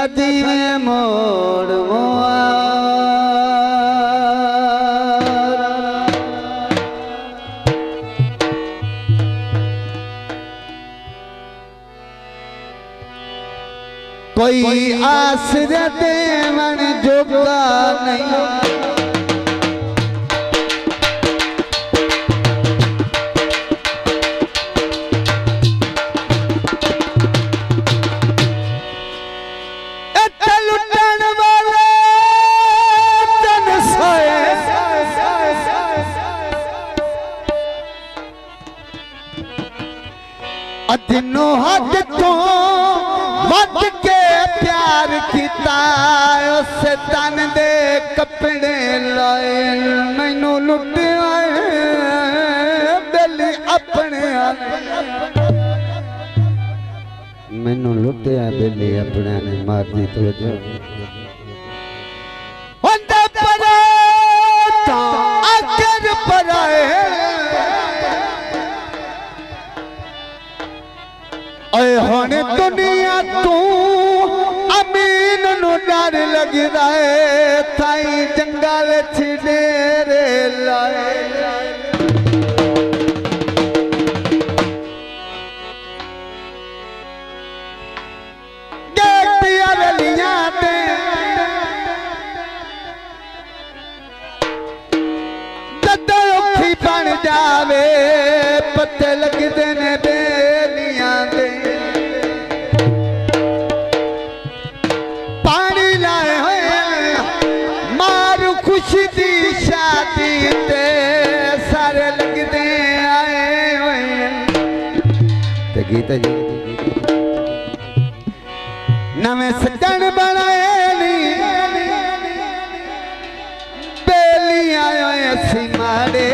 नदी में मोड़ कोई आसरा देवन जोगा नहीं दिनों हद तो वट के प्यार किता उसे तन दे कपड़े लाए मैनू लुटिया बेली अपने मैनू लुटिया बेली अपने ने मार दी तो जो होने दुनिया तू अमीन नु डर लग रहे थाई जंगल छिडेरे लाए गेटिया रलियां ते जदों औखी बन जावे पत्ते लगदे ने बेलियां दे खुशी दी शादी ते सारे लगदे आए हुए ते गीत जी नवे सजन बनाए नी बेली आए सी माड़े